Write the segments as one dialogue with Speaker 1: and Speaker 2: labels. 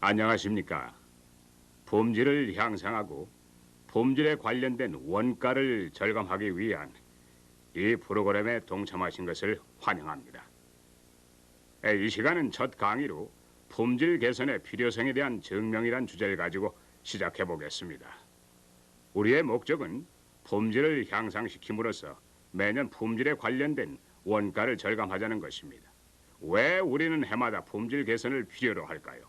Speaker 1: 안녕하십니까. 품질을 향상하고 품질에 관련된 원가를 절감하기 위한 이 프로그램에 동참하신 것을 환영합니다. 이 시간은 첫 강의로 품질 개선의 필요성에 대한 증명이란 주제를 가지고 시작해 보겠습니다. 우리의 목적은 품질을 향상시킴으로써 매년 품질에 관련된 원가를 절감하자는 것입니다. 왜 우리는 해마다 품질 개선을 필요로 할까요?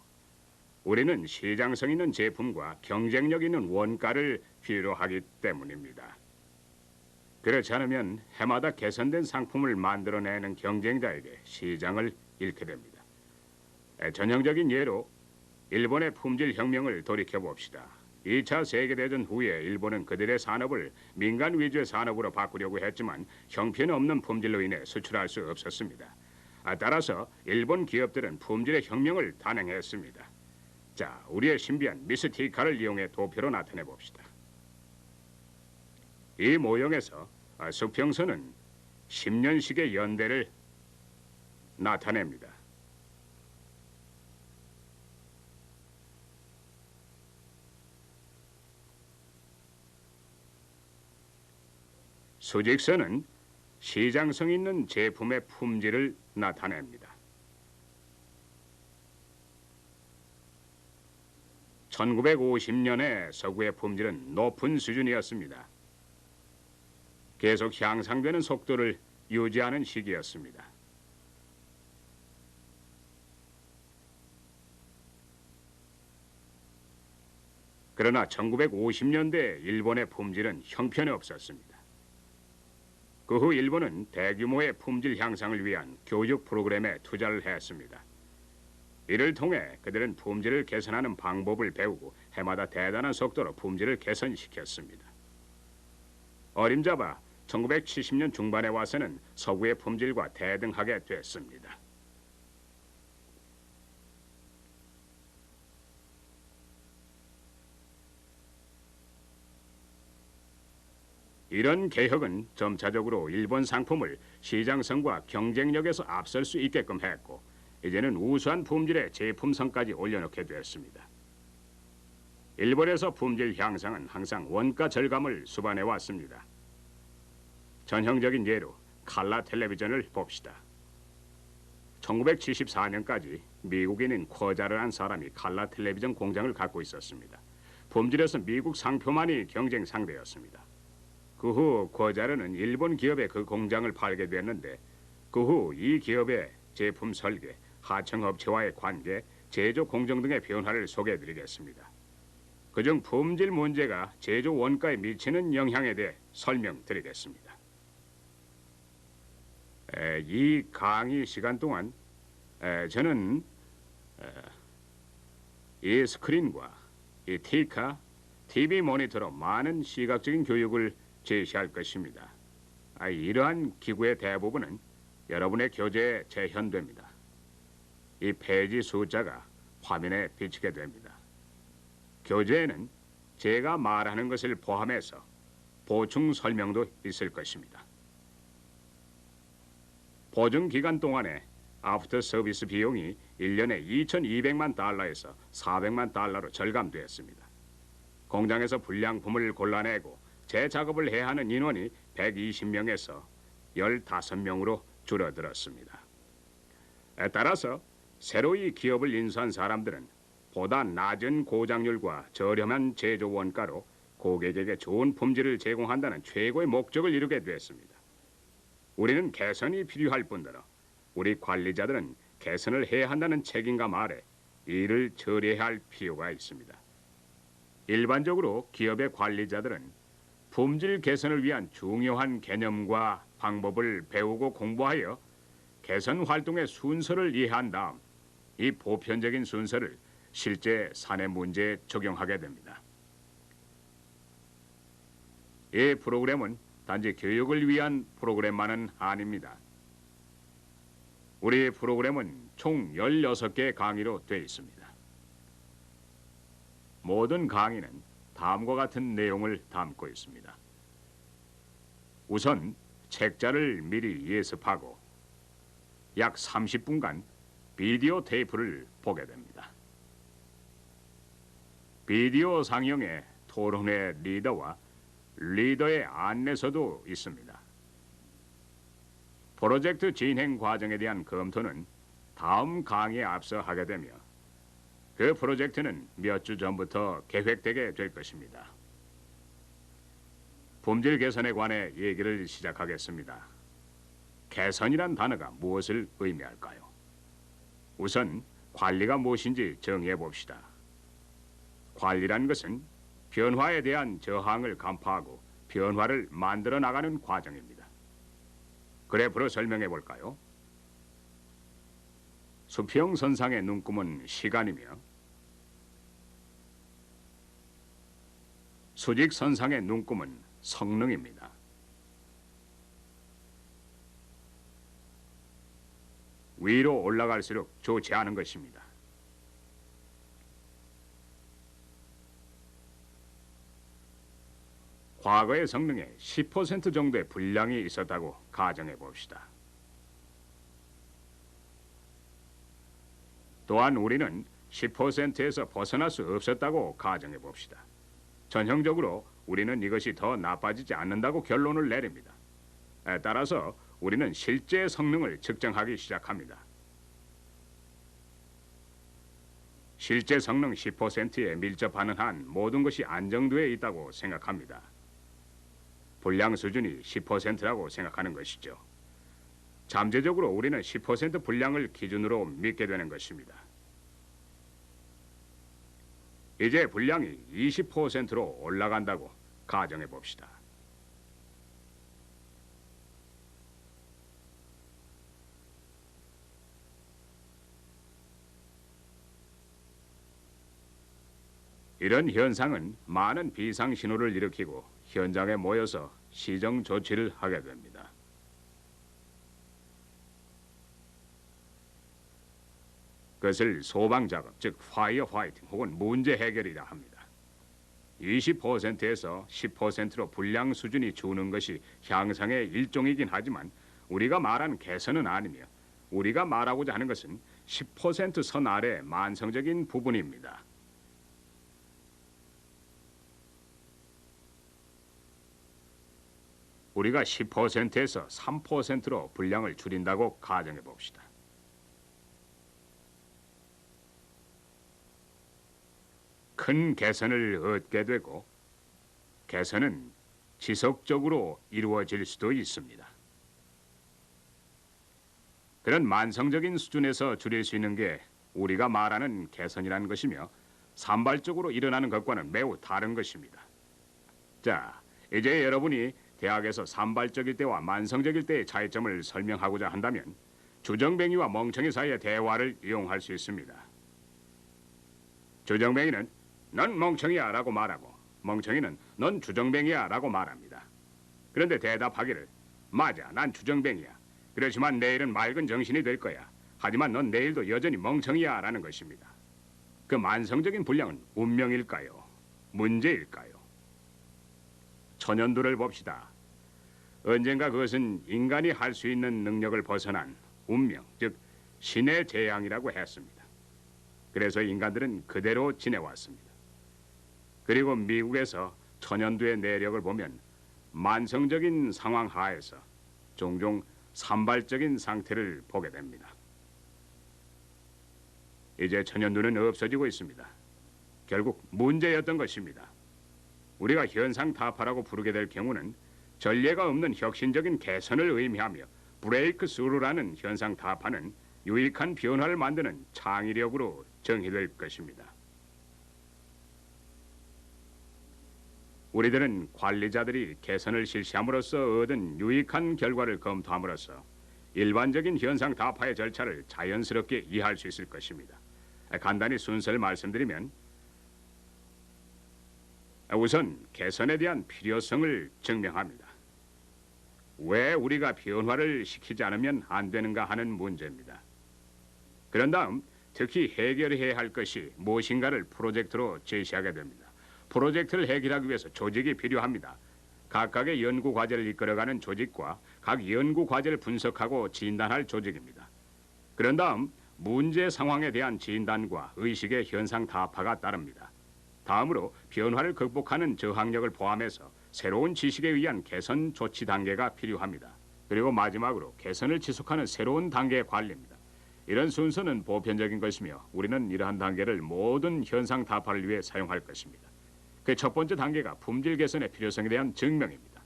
Speaker 1: 우리는 시장성 있는 제품과 경쟁력 있는 원가를 필요로 하기 때문입니다. 그렇지 않으면 해마다 개선된 상품을 만들어내는 경쟁자에게 시장을 잃게 됩니다. 전형적인 예로 일본의 품질 혁명을 돌이켜봅시다. 2차 세계대전 후에 일본은 그들의 산업을 민간 위주의 산업으로 바꾸려고 했지만 형편없는 품질로 인해 수출할 수 없었습니다. 따라서 일본 기업들은 품질의 혁명을 단행했습니다. 자, 우리의 신비한 미스티카를 이용해 도표로 나타내 봅시다. 이 모형에서 수평선은 10년씩의 연대를 나타냅니다. 수직선은 시장성 있는 제품의 품질을 나타냅니다. 1950년에 서구의 품질은 높은 수준이었습니다. 계속 향상되는 속도를 유지하는 시기였습니다. 그러나 1950년대 일본의 품질은 형편이 없었습니다. 그 후 일본은 대규모의 품질 향상을 위한 교육 프로그램에 투자를 했습니다. 이를 통해 그들은 품질을 개선하는 방법을 배우고 해마다 대단한 속도로 품질을 개선시켰습니다. 어림잡아 1970년 중반에 와서는 서구의 품질과 대등하게 됐습니다. 이런 개혁은 점차적으로 일본 상품을 시장성과 경쟁력에서 앞설 수 있게끔 했고 이제는 우수한 품질의 제품성까지 올려놓게 되었습니다. 일본에서 품질 향상은 항상 원가 절감을 수반해 왔습니다. 전형적인 예로 칼라 텔레비전을 봅시다. 1974년까지 미국인인 쿼자르라는 사람이 칼라 텔레비전 공장을 갖고 있었습니다. 품질에서 미국 상표만이 경쟁 상대였습니다. 그 후 쿼자르는 일본 기업에 그 공장을 팔게 됐는데 그 후 이 기업의 제품 설계, 하청업체와의 관계, 제조 공정 등의 변화를 소개해드리겠습니다. 그중 품질 문제가 제조 원가에 미치는 영향에 대해 설명드리겠습니다. 이 강의 시간 동안 저는 이 스크린과 이 티카, TV 모니터로 많은 시각적인 교육을 제시할 것입니다. 이러한 기구의 대부분은 여러분의 교재에 재현됩니다. 이 페이지 숫자가 화면에 비치게 됩니다. 교재에는 제가 말하는 것을 포함해서 보충 설명도 있을 것입니다. 보증 기간 동안에 애프터 서비스 비용이 1년에 2,200만 달러에서 400만 달러로 절감되었습니다. 공장에서 불량품을 골라내고 재작업을 해야 하는 인원이 120명에서 15명으로 줄어들었습니다. 따라서 새로 이 기업을 인수한 사람들은 보다 낮은 고장률과 저렴한 제조 원가로 고객에게 좋은 품질을 제공한다는 최고의 목적을 이루게 됐습니다. 우리는 개선이 필요할 뿐더러 우리 관리자들은 개선을 해야 한다는 책임감 아래 이를 처리해야 할 필요가 있습니다. 일반적으로 기업의 관리자들은 품질 개선을 위한 중요한 개념과 방법을 배우고 공부하여 개선 활동의 순서를 이해한 다음 이 보편적인 순서를 실제 사내 문제에 적용하게 됩니다. 이 프로그램은 단지 교육을 위한 프로그램만은 아닙니다. 우리 프로그램은 총 16개의 강의로 되어 있습니다. 모든 강의는 다음과 같은 내용을 담고 있습니다. 우선 책자를 미리 예습하고 약 30분간 비디오 테이프를 보게 됩니다. 비디오 상영에 토론회 리더와 리더의 안내서도 있습니다. 프로젝트 진행 과정에 대한 검토는 다음 강의에 앞서 하게 되며 그 프로젝트는 몇 주 전부터 계획되게 될 것입니다. 품질 개선에 관해 얘기를 시작하겠습니다. 개선이란 단어가 무엇을 의미할까요? 우선 관리가 무엇인지 정의해 봅시다. 관리란 것은 변화에 대한 저항을 간파하고 변화를 만들어 나가는 과정입니다. 그래프로 설명해 볼까요? 수평선상의 눈금은 시간이며 수직선상의 눈금은 성능입니다. 위로 올라갈수록 좋지 않은 것입니다. 과거의 성능에 10% 정도의 불량이 있었다고 가정해 봅시다. 또한 우리는 10%에서 벗어날 수 없었다고 가정해 봅시다. 전형적으로 우리는 이것이 더 나빠지지 않는다고 결론을 내립니다. 따라서 우리는 실제 성능을 측정하기 시작합니다. 실제 성능 10%에 밀접하는 한 모든 것이 안정되어 있다고 생각합니다. 불량 수준이 10%라고 생각하는 것이죠. 잠재적으로 우리는 10% 불량을 기준으로 믿게 되는 것입니다. 이제 불량이 20%로 올라간다고 가정해 봅시다. 이런 현상은 많은 비상 신호를 일으키고 현장에 모여서 시정 조치를 하게 됩니다. 그것을 소방 작업, 즉 파이어 파이팅 혹은 문제 해결이라 합니다. 20%에서 10%로 불량 수준이 주는 것이 향상의 일종이긴 하지만 우리가 말하는 개선은 아니며 우리가 말하고자 하는 것은 10% 선 아래 만성적인 부분입니다. 우리가 10%에서 3%로 불량을 줄인다고 가정해 봅시다. 큰 개선을 얻게 되고 개선은 지속적으로 이루어질 수도 있습니다. 그런 만성적인 수준에서 줄일 수 있는 게 우리가 말하는 개선이라는 것이며 산발적으로 일어나는 것과는 매우 다른 것입니다. 자, 이제 여러분이 대학에서 산발적일 때와 만성적일 때의 차이점을 설명하고자 한다면 주정뱅이와 멍청이 사이의 대화를 이용할 수 있습니다. 주정뱅이는 넌 멍청이야 라고 말하고 멍청이는 넌 주정뱅이야 라고 말합니다. 그런데 대답하기를 맞아, 난 주정뱅이야. 그렇지만 내일은 맑은 정신이 될 거야. 하지만 넌 내일도 여전히 멍청이야 라는 것입니다. 그 만성적인 불량은 운명일까요? 문제일까요? 천연두를 봅시다. 언젠가 그것은 인간이 할 수 있는 능력을 벗어난 운명, 즉 신의 재앙이라고 했습니다. 그래서 인간들은 그대로 지내왔습니다. 그리고 미국에서 천연두의 내력을 보면 만성적인 상황 하에서 종종 산발적인 상태를 보게 됩니다. 이제 천연두는 없어지고 있습니다. 결국 문제였던 것입니다. 우리가 현상 타파라고 부르게 될 경우는 전례가 없는 혁신적인 개선을 의미하며 브레이크 스루라는 현상 타파는 유익한 변화를 만드는 창의력으로 정의될 것입니다. 우리들은 관리자들이 개선을 실시함으로써 얻은 유익한 결과를 검토함으로써 일반적인 현상 타파의 절차를 자연스럽게 이해할 수 있을 것입니다. 간단히 순서를 말씀드리면 우선 개선에 대한 필요성을 증명합니다. 왜 우리가 변화를 시키지 않으면 안 되는가 하는 문제입니다. 그런 다음 특히 해결해야 할 것이 무엇인가를 프로젝트로 제시하게 됩니다. 프로젝트를 해결하기 위해서 조직이 필요합니다. 각각의 연구 과제를 이끌어가는 조직과 각 연구 과제를 분석하고 진단할 조직입니다. 그런 다음 문제 상황에 대한 진단과 의식의 현상 타파가 따릅니다. 다음으로 변화를 극복하는 저항력을 포함해서 새로운 지식에 의한 개선 조치 단계가 필요합니다. 그리고 마지막으로 개선을 지속하는 새로운 단계의 관리입니다. 이런 순서는 보편적인 것이며 우리는 이러한 단계를 모든 현상 타파를 위해 사용할 것입니다. 그 첫 번째 단계가 품질 개선의 필요성에 대한 증명입니다.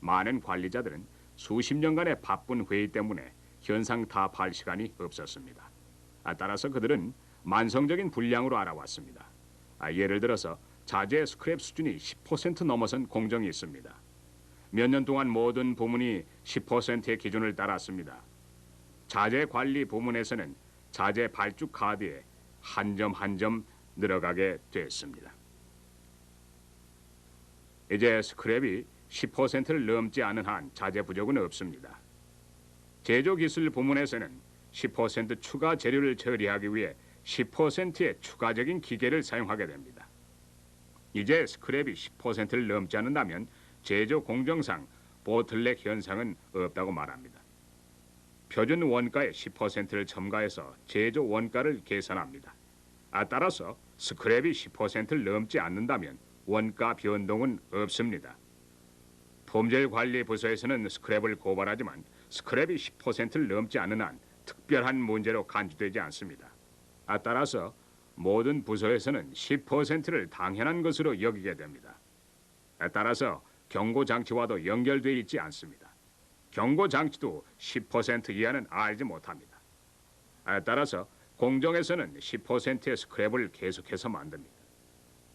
Speaker 1: 많은 관리자들은 수십 년간의 바쁜 회의 때문에 현상 타파할 시간이 없었습니다. 따라서 그들은 만성적인 불량으로 알아왔습니다. 예를 들어서 자재 스크랩 수준이 10% 넘어선 공정이 있습니다. 몇 년 동안 모든 부문이 10%의 기준을 따랐습니다. 자재 관리 부문에서는 자재 발주 카드에 한 점 한 점 늘어가게 됐습니다. 이제 스크랩이 10%를 넘지 않은 한 자재 부족은 없습니다. 제조기술 부문에서는 10% 추가 재료를 처리하기 위해 10%의 추가적인 기계를 사용하게 됩니다. 이제 스크랩이 10%를 넘지 않는다면 제조 공정상 보틀넥 현상은 없다고 말합니다. 표준 원가의 10%를 첨가해서 제조 원가를 계산합니다. 따라서 스크랩이 10%를 넘지 않는다면 원가 변동은 없습니다. 품질관리부서에서는 스크랩을 고발하지만 스크랩이 10%를 넘지 않는 한 특별한 문제로 간주되지 않습니다. 따라서 모든 부서에서는 10%를 당연한 것으로 여기게 됩니다. 따라서 경고장치와도 연결되어 있지 않습니다. 경고장치도 10% 이하는 알지 못합니다. 따라서 공정에서는 10%의 스크랩을 계속해서 만듭니다.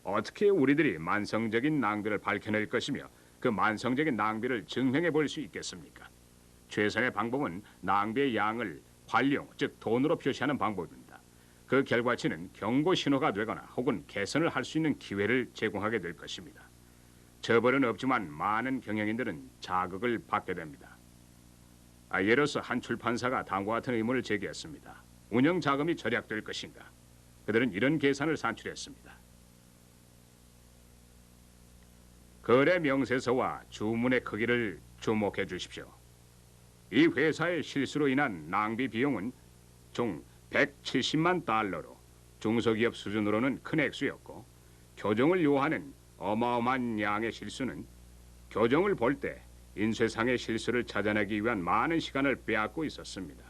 Speaker 1: 어떻게 우리들이 만성적인 낭비를 밝혀낼 것이며 그 만성적인 낭비를 증명해 볼 수 있겠습니까? 최선의 방법은 낭비의 양을 관용, 즉 돈으로 표시하는 방법입니다. 그 결과치는 경고 신호가 되거나 혹은 개선을 할 수 있는 기회를 제공하게 될 것입니다. 처벌은 없지만 많은 경영인들은 자극을 받게 됩니다. 예로서 한 출판사가 다음과 같은 의문을 제기했습니다. 운영 자금이 절약될 것인가? 그들은 이런 계산을 산출했습니다. 거래 명세서와 주문의 크기를 주목해 주십시오. 이 회사의 실수로 인한 낭비 비용은 총 170만 달러로 중소기업 수준으로는 큰 액수였고 교정을 요하는 어마어마한 양의 실수는 교정을 볼 때 인쇄상의 실수를 찾아내기 위한 많은 시간을 빼앗고 있었습니다.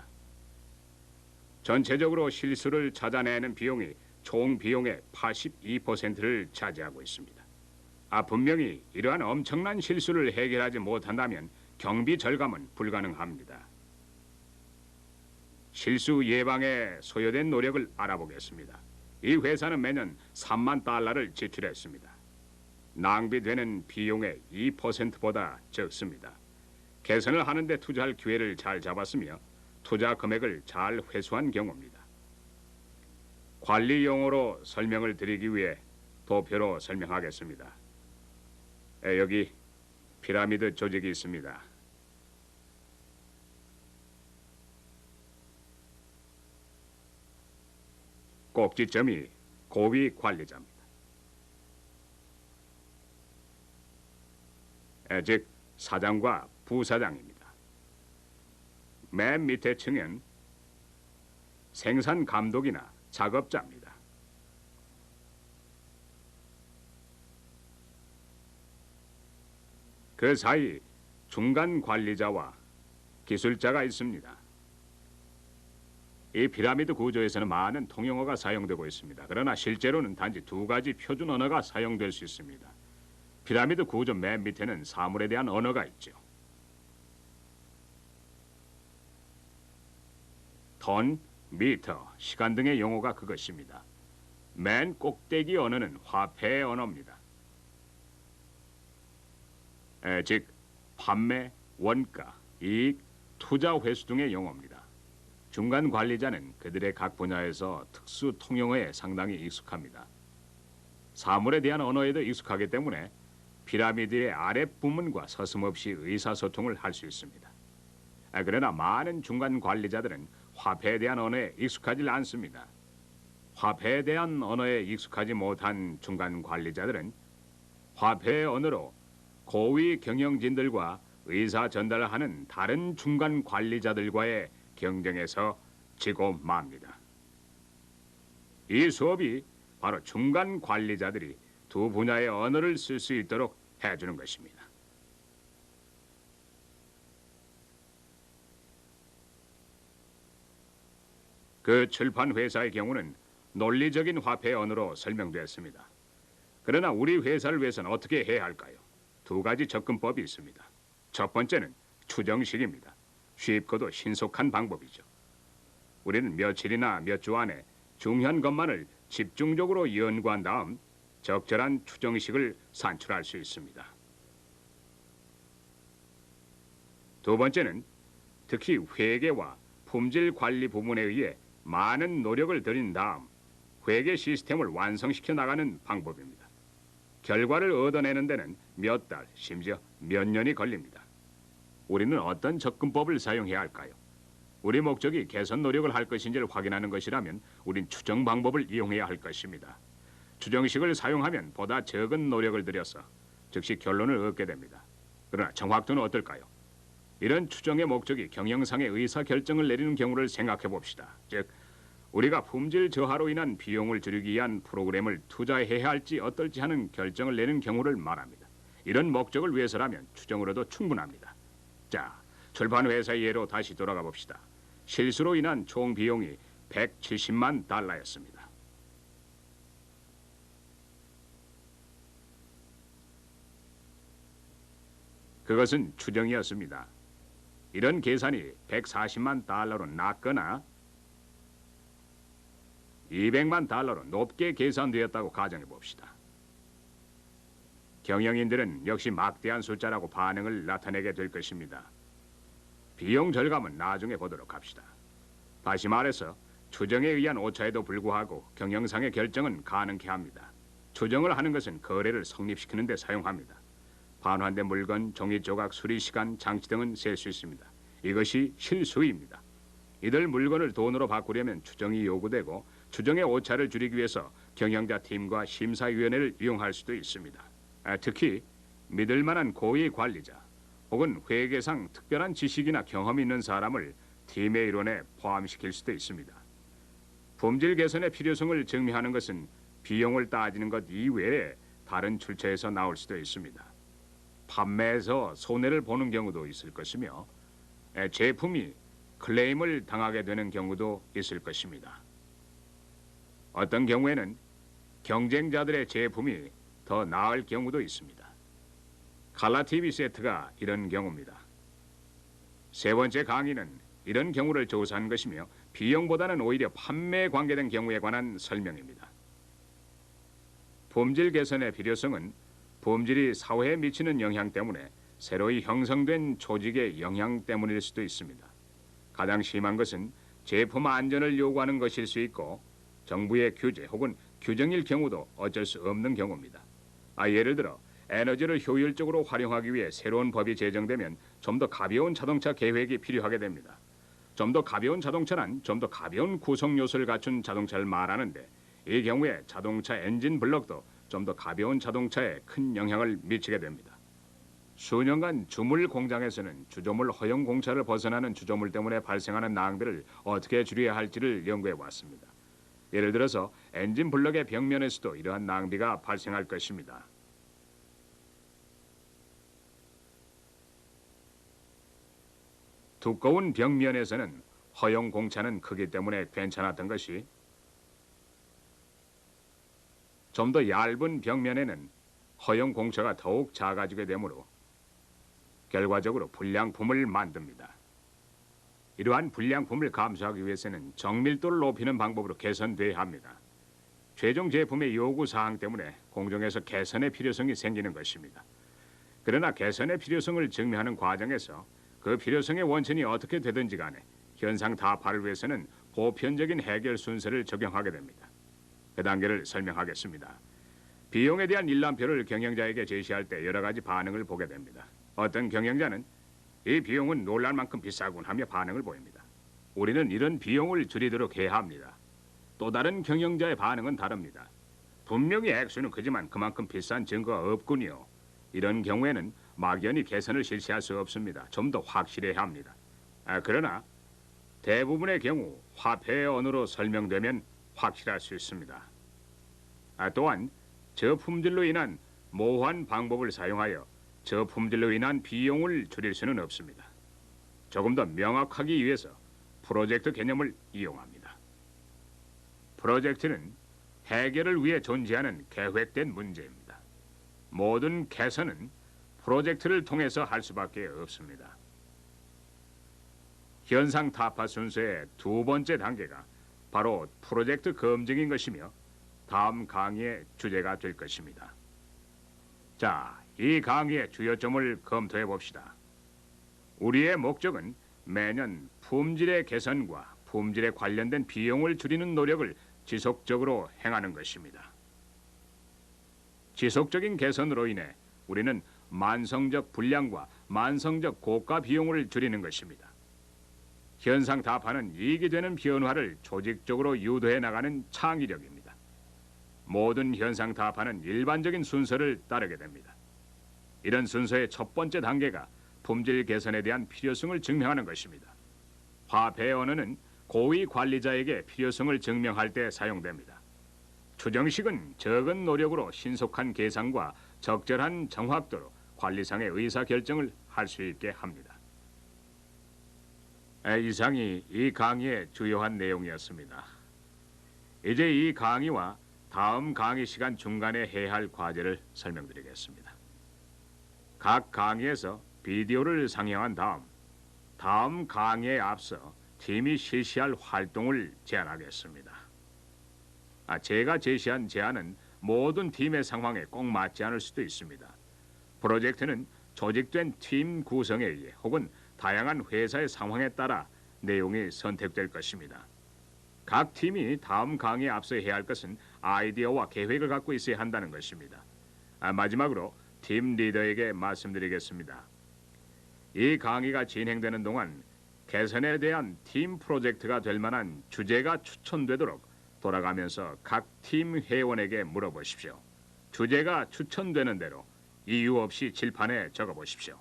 Speaker 1: 전체적으로 실수를 찾아내는 비용이 총 비용의 82%를 차지하고 있습니다. 분명히 이러한 엄청난 실수를 해결하지 못한다면 경비 절감은 불가능합니다. 실수 예방에 소요된 노력을 알아보겠습니다. 이 회사는 매년 3만 달러를 지출했습니다. 낭비되는 비용의 2%보다 적습니다. 개선을 하는 데 투자할 기회를 잘 잡았으며 투자 금액을 잘 회수한 경우입니다. 관리 용어로 설명을 드리기 위해 도표로 설명하겠습니다. 여기 피라미드 조직이 있습니다. 꼭지점이 고위 관리자입니다. 즉 사장과 부사장입니다. 맨 밑에 층은 생산 감독이나 작업자입니다. 그 사이 중간 관리자와 기술자가 있습니다. 이 피라미드 구조에서는 많은 통용어가 사용되고 있습니다. 그러나 실제로는 단지 두 가지 표준 언어가 사용될 수 있습니다. 피라미드 구조 맨 밑에는 사물에 대한 언어가 있죠. 톤, 미터, 시간 등의 용어가 그것입니다. 맨 꼭대기 언어는 화폐의 언어입니다. 즉 판매, 원가, 이익, 투자 회수 등의 용어입니다. 중간 관리자는 그들의 각 분야에서 특수 통용어에 상당히 익숙합니다. 사물에 대한 언어에도 익숙하기 때문에 피라미드의 아랫부문과 서슴없이 의사소통을 할 수 있습니다. 그러나 많은 중간 관리자들은 화폐에 대한 언어에 익숙하지 않습니다. 화폐에 대한 언어에 익숙하지 못한 중간 관리자들은 화폐의 언어로 고위 경영진들과 의사 전달을 하는 다른 중간 관리자들과의 경쟁에서 지고 맙니다. 이 수업이 바로 중간 관리자들이 두 분야의 언어를 쓸 수 있도록 해주는 것입니다. 그 출판 회사의 경우는 논리적인 화폐 언어로 설명되었습니다. 그러나 우리 회사를 위해서는 어떻게 해야 할까요? 두 가지 접근법이 있습니다. 첫 번째는 추정식입니다. 쉽고도 신속한 방법이죠. 우리는 며칠이나 몇 주 안에 중요한 것만을 집중적으로 연구한 다음 적절한 추정식을 산출할 수 있습니다. 두 번째는 특히 회계와 품질 관리 부분에 의해 많은 노력을 들인 다음 회계 시스템을 완성시켜 나가는 방법입니다. 결과를 얻어내는 데는 몇 달, 심지어 몇 년이 걸립니다. 우리는 어떤 접근법을 사용해야 할까요? 우리 목적이 개선 노력을 할 것인지를 확인하는 것이라면 우린 추정 방법을 이용해야 할 것입니다. 추정식을 사용하면 보다 적은 노력을 들여서 즉시 결론을 얻게 됩니다. 그러나 정확도는 어떨까요? 이런 추정의 목적이 경영상의 의사결정을 내리는 경우를 생각해 봅시다. 즉, 우리가 품질 저하로 인한 비용을 줄이기 위한 프로그램을 투자해야 할지 어떨지 하는 결정을 내는 경우를 말합니다. 이런 목적을 위해서라면 추정으로도 충분합니다. 자, 출판회사의 예로 다시 돌아가 봅시다. 실수로 인한 총 비용이 170만 달러였습니다. 그것은 추정이었습니다. 이런 계산이 140만 달러로 낮거나 200만 달러로 높게 계산되었다고 가정해 봅시다. 경영인들은 역시 막대한 숫자라고 반응을 나타내게 될 것입니다. 비용 절감은 나중에 보도록 합시다. 다시 말해서 추정에 의한 오차에도 불구하고 경영상의 결정은 가능케 합니다. 추정을 하는 것은 거래를 성립시키는 데 사용합니다. 반환된 물건, 종이 조각, 수리 시간, 장치 등은 셀 수 있습니다. 이것이 실수입니다. 이들 물건을 돈으로 바꾸려면 추정이 요구되고 추정의 오차를 줄이기 위해서 경영자 팀과 심사위원회를 이용할 수도 있습니다. 특히 믿을 만한 고위 관리자 혹은 회계상 특별한 지식이나 경험이 있는 사람을 팀의 일원에 포함시킬 수도 있습니다. 품질 개선의 필요성을 증명하는 것은 비용을 따지는 것 이외에 다른 출처에서 나올 수도 있습니다. 판매에서 손해를 보는 경우도 있을 것이며 제품이 클레임을 당하게 되는 경우도 있을 것입니다. 어떤 경우에는 경쟁자들의 제품이 더 나을 경우도 있습니다. 칼라 TV 세트가 이런 경우입니다. 세 번째 강의는 이런 경우를 조사한 것이며 비용보다는 오히려 판매에 관계된 경우에 관한 설명입니다. 품질 개선의 필요성은 품질이 사회에 미치는 영향 때문에 새로이 형성된 조직의 영향 때문일 수도 있습니다. 가장 심한 것은 제품 안전을 요구하는 것일 수 있고 정부의 규제 혹은 규정일 경우도 어쩔 수 없는 경우입니다. 예를 들어 에너지를 효율적으로 활용하기 위해 새로운 법이 제정되면 좀 더 가벼운 자동차 계획이 필요하게 됩니다. 좀 더 가벼운 자동차란 좀 더 가벼운 구성 요소를 갖춘 자동차를 말하는데 이 경우에 자동차 엔진 블럭도 좀 더 가벼운 자동차에 큰 영향을 미치게 됩니다. 수년간 주물 공장에서는 주조물 허용 공차를 벗어나는 주조물 때문에 발생하는 낭비를 어떻게 줄여야 할지를 연구해 왔습니다. 예를 들어서 엔진 블럭의 벽면에서도 이러한 낭비가 발생할 것입니다. 두꺼운 벽면에서는 허용 공차는 크기 때문에 괜찮았던 것이 좀 더 얇은 벽면에는 허용 공차가 더욱 작아지게 되므로 결과적으로 불량품을 만듭니다. 이러한 불량품을 감수하기 위해서는 정밀도를 높이는 방법으로 개선돼야 합니다. 최종 제품의 요구사항 때문에 공정에서 개선의 필요성이 생기는 것입니다. 그러나 개선의 필요성을 증명하는 과정에서 그 필요성의 원천이 어떻게 되든지 간에 현상 타파를 위해서는 보편적인 해결 순서를 적용하게 됩니다. 그 단계를 설명하겠습니다. 비용에 대한 일람표를 경영자에게 제시할 때 여러 가지 반응을 보게 됩니다. 어떤 경영자는 이 비용은 놀랄 만큼 비싸군 하며 반응을 보입니다. 우리는 이런 비용을 줄이도록 해야 합니다. 또 다른 경영자의 반응은 다릅니다. 분명히 액수는 크지만 그만큼 비싼 증거가 없군요. 이런 경우에는 막연히 개선을 실시할 수 없습니다. 좀 더 확실해야 합니다. 그러나 대부분의 경우 화폐의 언어로 설명되면 확실할 수 있습니다. 또한 저품질로 인한 모호한 방법을 사용하여 저품질로 인한 비용을 줄일 수는 없습니다. 조금 더 명확하기 위해서 프로젝트 개념을 이용합니다. 프로젝트는 해결을 위해 존재하는 계획된 문제입니다. 모든 개선은 프로젝트를 통해서 할 수밖에 없습니다. 현상 타파 순서의 두 번째 단계가 바로 프로젝트 검증인 것이며 다음 강의의 주제가 될 것입니다. 자, 이 강의의 주요점을 검토해 봅시다. 우리의 목적은 매년 품질의 개선과 품질에 관련된 비용을 줄이는 노력을 지속적으로 행하는 것입니다. 지속적인 개선으로 인해 우리는 만성적 불량과 만성적 고가 비용을 줄이는 것입니다. 현상 타파는 이익이 되는 변화를 조직적으로 유도해 나가는 창의력입니다. 모든 현상 타파는 일반적인 순서를 따르게 됩니다. 이런 순서의 첫 번째 단계가 품질 개선에 대한 필요성을 증명하는 것입니다. 화폐 언어는 고위 관리자에게 필요성을 증명할 때 사용됩니다. 추정식은 적은 노력으로 신속한 계산과 적절한 정확도로 관리상의 의사결정을 할 수 있게 합니다. 이상이 이 강의의 주요한 내용이었습니다. 이제 이 강의와 다음 강의 시간 중간에 해야 할 과제를 설명드리겠습니다. 각 강의에서 비디오를 상영한 다음 강의에 앞서 팀이 실시할 활동을 제안하겠습니다. 제가 제시한 제안은 모든 팀의 상황에 꼭 맞지 않을 수도 있습니다. 프로젝트는 조직된 팀 구성에 의해 혹은 다양한 회사의 상황에 따라 내용이 선택될 것입니다. 각 팀이 다음 강의에 앞서 해야 할 것은 아이디어와 계획을 갖고 있어야 한다는 것입니다. 마지막으로 팀 리더에게 말씀드리겠습니다. 이 강의가 진행되는 동안 개선에 대한 팀 프로젝트가 될 만한 주제가 추천되도록 돌아가면서 각 팀 회원에게 물어보십시오. 주제가 추천되는 대로 이유 없이 칠판에 적어보십시오.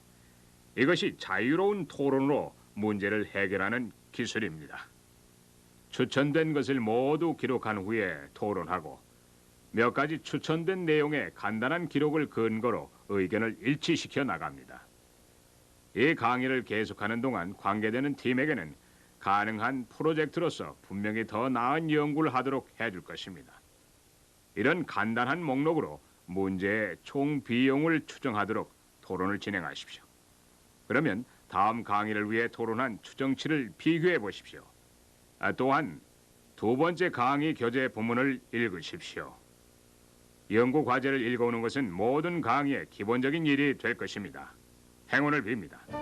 Speaker 1: 이것이 자유로운 토론으로 문제를 해결하는 기술입니다. 추천된 것을 모두 기록한 후에 토론하고 몇 가지 추천된 내용의 간단한 기록을 근거로 의견을 일치시켜 나갑니다. 이 강의를 계속하는 동안 관계되는 팀에게는 가능한 프로젝트로서 분명히 더 나은 연구를 하도록 해줄 것입니다. 이런 간단한 목록으로 문제의 총 비용을 추정하도록 토론을 진행하십시오. 그러면 다음 강의를 위해 토론한 추정치를 비교해 보십시오. 또한 두 번째 강의 교재 본문을 읽으십시오. 연구 과제를 읽어오는 것은 모든 강의의 기본적인 일이 될 것입니다. 행운을 빕니다.